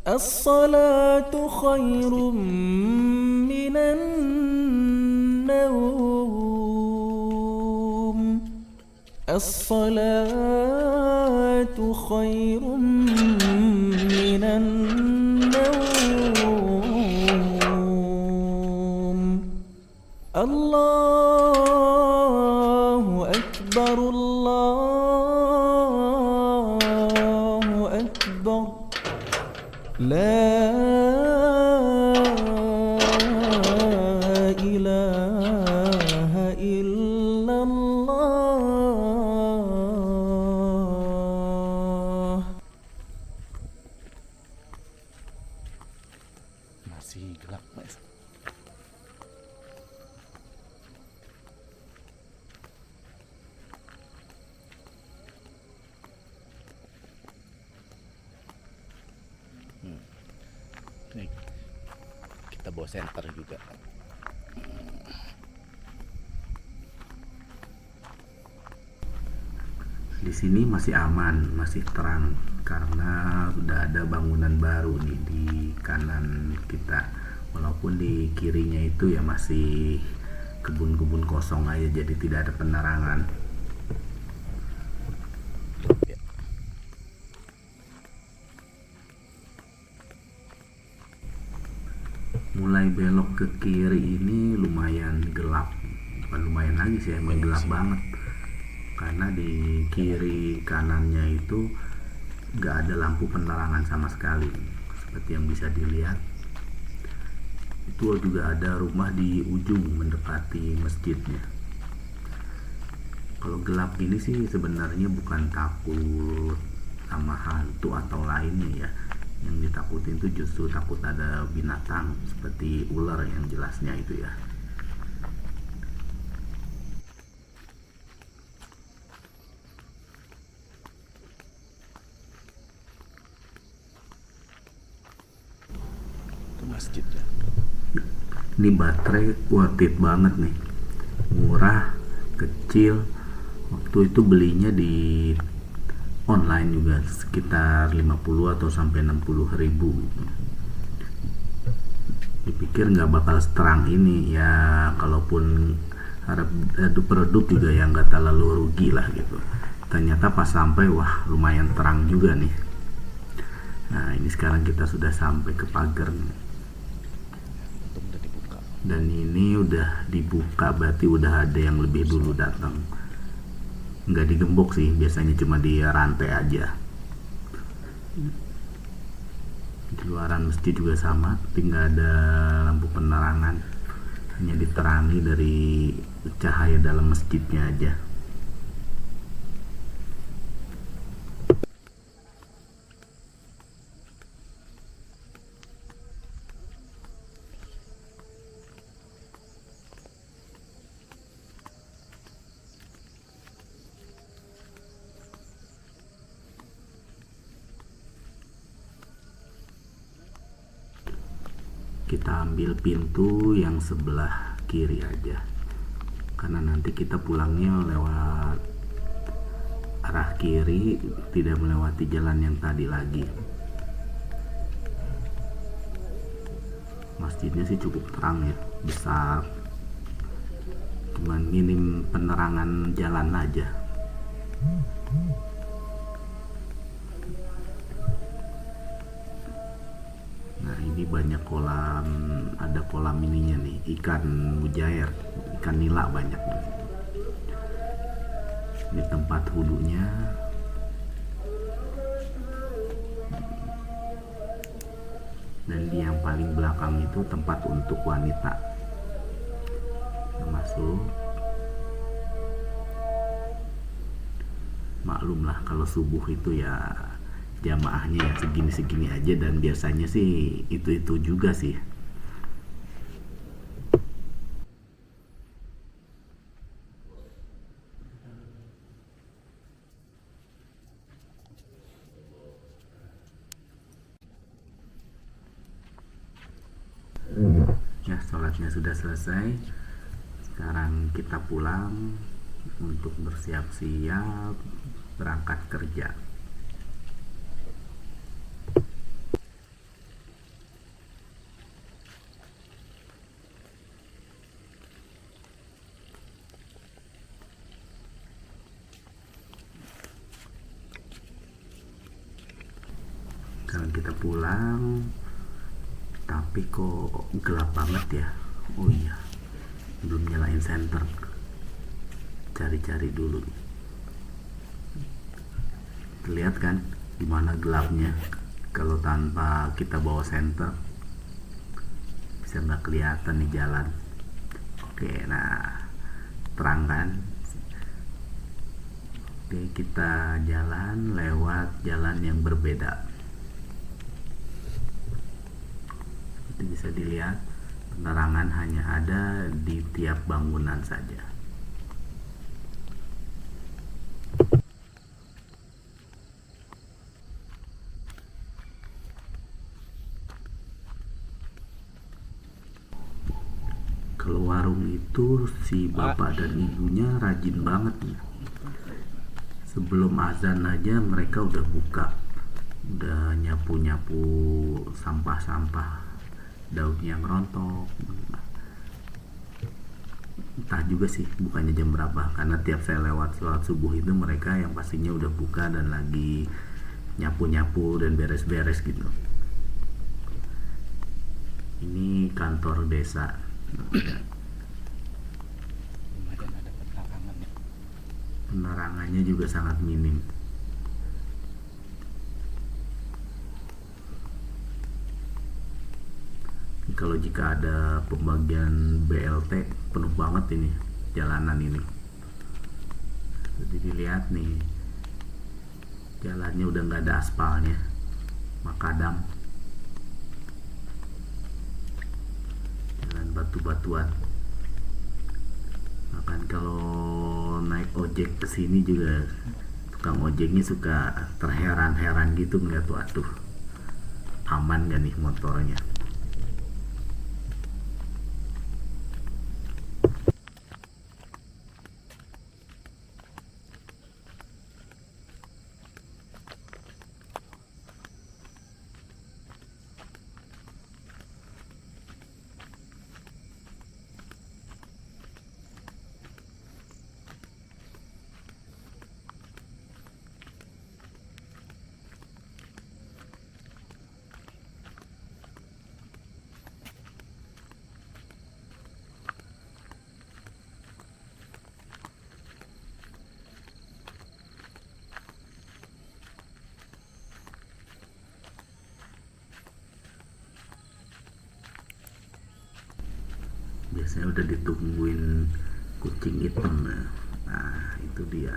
الصلاة خير من النوم. الصلاة خير من النوم. الله أكبر الله أكبر لا إله إلا الله. Masih gelap, Mas. Nih, kita bawa senter juga. Di sini masih aman, masih terang karena sudah ada bangunan baru nih di kanan kita. Walaupun di kirinya itu ya masih kebun-kebun kosong aja, jadi tidak ada penerangan. Ya. Mulai belok ke kiri ini lumayan gelap, bukan lumayan lagi sih, emang gelap banget. Karena di kiri kanannya itu nggak ada lampu penerangan sama sekali, seperti yang bisa dilihat. Itu juga ada rumah di ujung mendekati masjidnya. Kalau gelap gini sih sebenarnya bukan takut sama hantu atau lainnya ya. Yang ditakutin itu justru takut ada binatang seperti ular yang jelasnya itu ya. Itu masjidnya. Ini baterai worth it banget nih, murah, kecil. Waktu itu belinya di online juga sekitar 50 atau sampai 60 ribu. Dipikir nggak bakal seterang ini ya, kalaupun harap adu produk juga yang nggak terlalu rugi lah gitu. Ternyata pas sampai wah lumayan terang juga nih. Nah ini sekarang kita sudah sampai ke pagar nih. Untung udah dibuka. Dan ini udah dibuka, berarti udah ada yang lebih dulu datang. Nggak digembok sih, biasanya cuma di rantai aja. Di luaran masjid juga sama, tapi nggak ada lampu penerangan, hanya diterangi dari cahaya dalam masjidnya aja. Kita ambil pintu yang sebelah kiri aja, karena nanti kita pulangnya lewat arah kiri, tidak melewati jalan yang tadi lagi. Masjidnya sih cukup terang ya, besar, cuman minim penerangan jalan aja. Nah ini banyak kolam, ada kolam ininya nih, ikan mujair, ikan nila banyak di situ. Ini tempat wudhunya. Dan di yang paling belakang itu tempat untuk wanita. Kita masuk. Maklum lah kalau subuh itu ya jamaahnya ya segini-segini aja, dan biasanya sih itu-itu juga sih. Ya, sholatnya sudah selesai. Sekarang kita pulang untuk bersiap-siap berangkat kerja. misalkan kita pulang tapi kok gelap banget ya. Oh iya, belum nyalain senter, cari-cari dulu. Lihat kan gimana gelapnya kalau tanpa kita bawa senter, bisa nggak kelihatan di jalan. Oke, nah terang kan. Oke, kita jalan lewat jalan yang berbeda. Itu bisa dilihat penerangan hanya ada di tiap bangunan saja. Kalau warung itu si bapak dan ibunya rajin banget nih. Sebelum azan aja mereka udah buka, udah nyapu-nyapu sampah-sampah, daun yang rontok. Entah juga sih bukannya jam berapa, karena tiap saya lewat sholat subuh itu mereka yang pastinya udah buka dan lagi nyapu-nyapu dan beres-beres gitu. Ini kantor desa. Lumayan ada penerangan ya. Penerangannya juga sangat minim. Kalau jika ada pembagian BLT penuh banget ini jalanan ini. Jadi dilihat nih, jalannya udah nggak ada aspalnya, makadam, jalan batu-batuan. Bahkan kalau naik ojek ke sini juga tukang ojeknya suka terheran-heran gitu ngeliat, waduh, aman gak nih motornya. Biasanya udah ditungguin kucing hitam. Nah itu dia.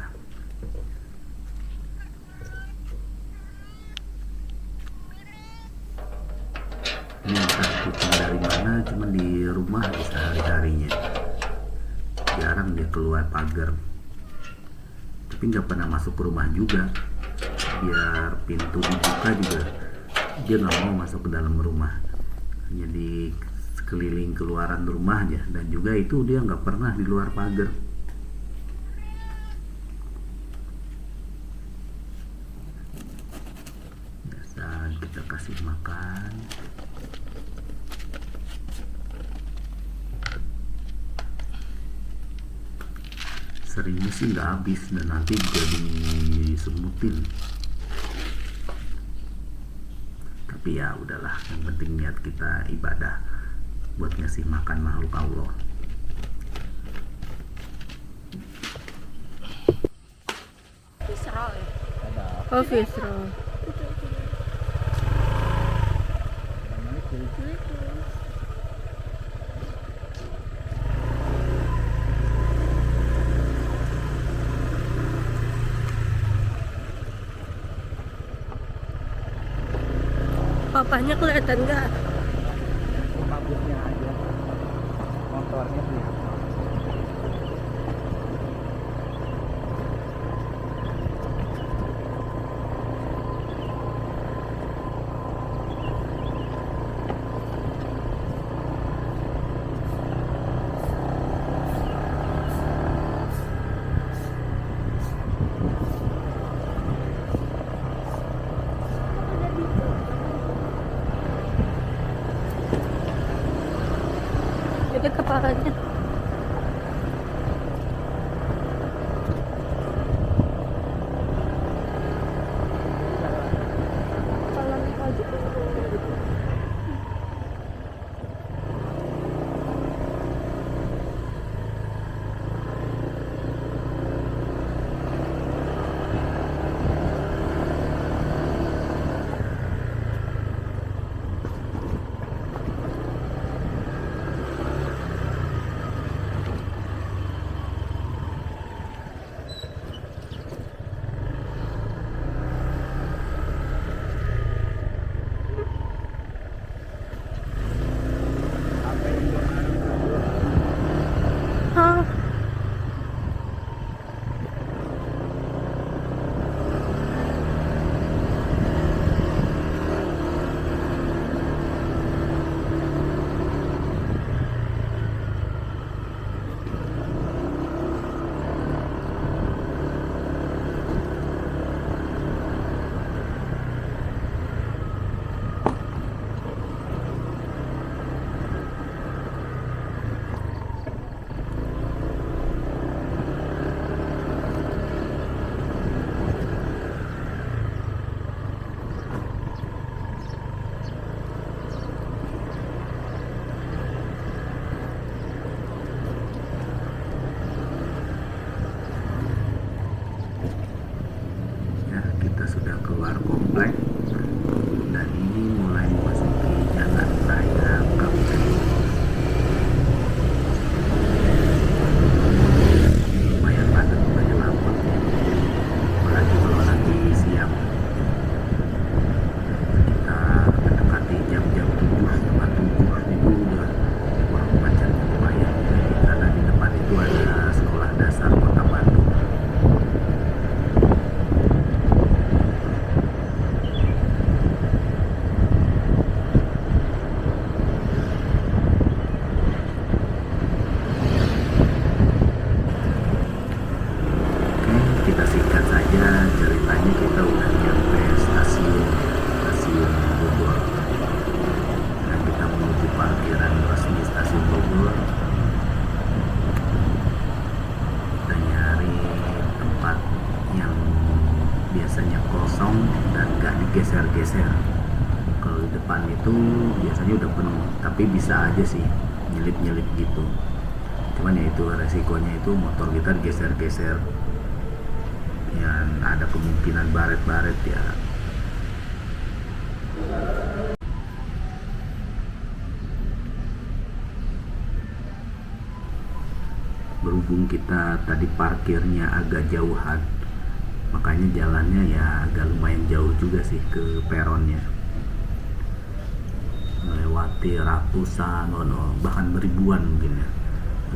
Ini entah kucing dari mana, cuman di rumah sehari-harinya jarang dia keluar pagar, tapi nggak pernah masuk ke rumah juga. Biar pintu dibuka juga dia nggak mau masuk ke dalam rumah, hanya di keliling keluaran rumah aja, dan juga itu dia nggak pernah di luar pagar. Biasa kita kasih makan. Seringnya sih nggak habis dan nanti juga disemutin. Tapi ya udahlah, yang penting niat kita ibadah buat ngasih makan makhluk Allah. Fish roll ya? Ada Oh, fish roll. Papahnya kelihatan nggak? bagusnya aja, motornya kelihatan. Itu kepalanya. Kepalanya depan itu biasanya udah penuh, tapi bisa aja sih nyelip-nyelip gitu. Cuman ya itu resikonya, itu motor kita geser-geser yang ada kemungkinan baret-baret ya. Berhubung kita tadi parkirnya agak jauhan, makanya jalannya ya agak lumayan jauh juga sih ke peronnya, melewati ratusan, bahkan ribuan mungkin ya,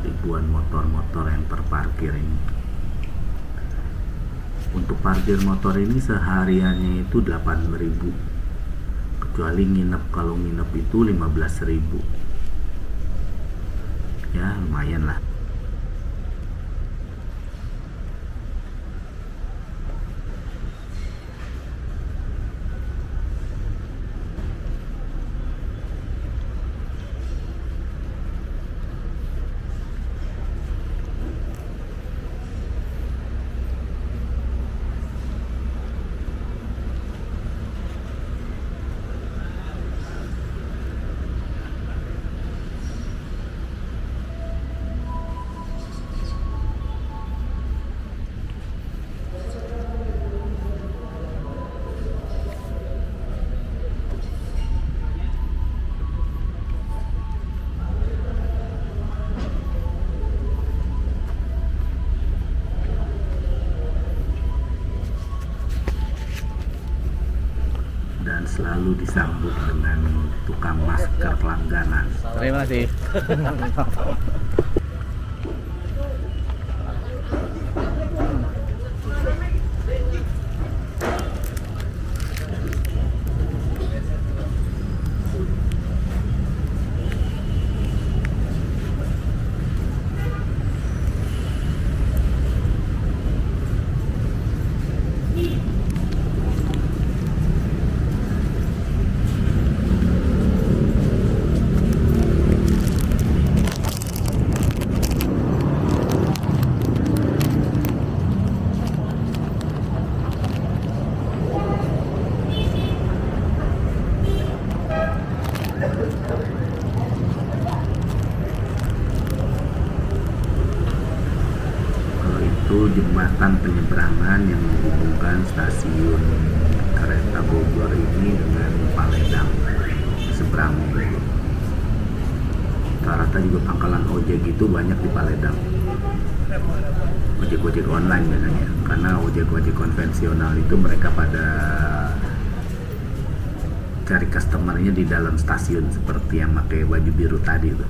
ribuan motor-motor yang terparkir ini. Untuk parkir motor ini sehariannya itu 8.000, kecuali nginep. Kalau nginep itu 15.000, ya lumayan lah. Dan selalu disambut dengan tukang masker langganan. Terima kasih. Jembatan penyeberangan yang menghubungkan stasiun kereta Bogor ini dengan Paledang seberang itu. Rata-rata juga pangkalan ojek itu banyak di Paledang. Ojek-ojek online biasanya, karena ojek-ojek konvensional itu mereka pada cari customernya di dalam stasiun, seperti yang pakai baju biru tadi tuh.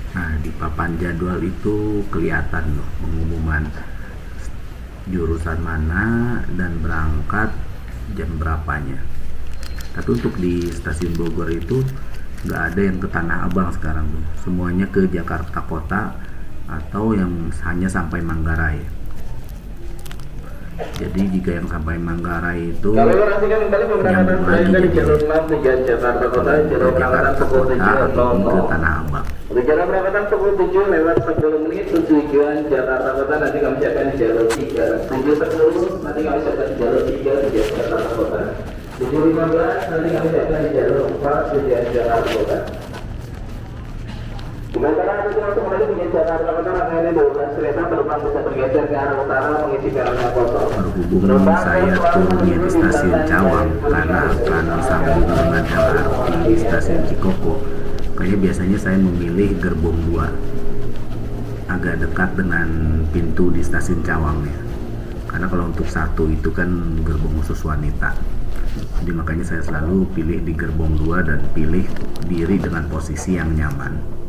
Nah, di papan jadwal itu kelihatan loh pengumuman jurusan mana dan berangkat jam berapanya. Tapi untuk di stasiun Bogor itu nggak ada yang ke Tanah Abang sekarang tuh. Semuanya ke Jakarta Kota atau yang hanya sampai Manggarai. Jadi jika yang sampai Manggarai itu nyambung lagi jadi ke Jakarta Kota ataupun ke Tanah Abang. Rencana berangkatan pukul 7 lewat 10 menit tujuan Jakarta Kota, nanti kami siapkan di jalur 3. 7.10 nanti kami siapkan di jalur 3 tujuan Jakarta Kota. 7.15 nanti kami siapkan di jalur 4 tujuan Jakarta Kota. Sementara itu waktu kembali tujuan Jakarta Kota, rangkaian 12 kereta penumpang bisa bergeser ke arah utara mengisi peronnya kosong. Berhubung saya turunnya di stasiun Cawang karena akan disambung dengan LRT di stasiun Cikoko, kayaknya biasanya saya memilih gerbong 2, agak dekat dengan pintu di stasiun Cawang ya. Karena kalau untuk 1 itu kan gerbong khusus wanita, jadi makanya saya selalu pilih di gerbong 2 dan pilih diri dengan posisi yang nyaman.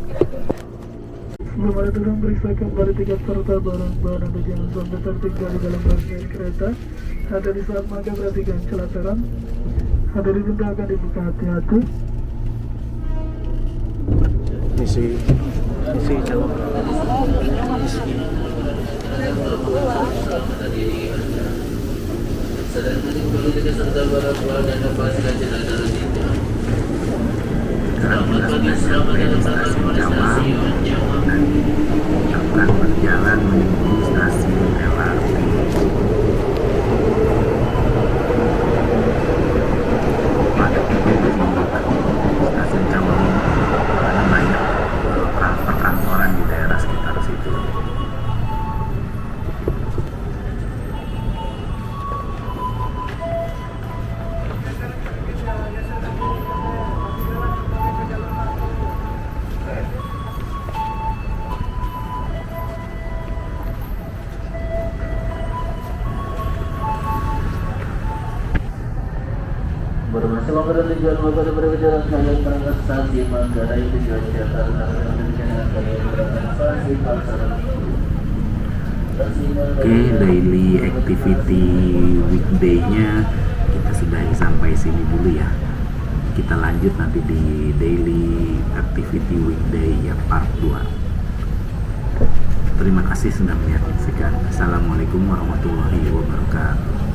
Sebelum ada turun periksa kembali tiket serta barang-barang dan jangan sampai tertinggal di dalam rangkaian kereta. Ada di saat makan perhatikan celateran. Ada di pintu akan dibuka hati-hati. Misi calon. Sekarang kita sudah sampai di stasiun Cawang dan akan berjalan menuju stasiun LRT. Padat di stasiun Cawang karena banyak perkantoran di daerah sekitar situ. Bermasa Manggarai tujuan Manggarai berjalan kalian berangkat stasiun Manggarai tujuan Jakarta dengan kalian berangkat stasiun Pasaran Minggu. Oke, daily activity weekday-nya kita sudahi sampai sini dulu ya. Kita lanjut nanti di daily activity weekday yang part 2. Terima kasih sudah menyaksikan. Assalamualaikum warahmatullahi wabarakatuh.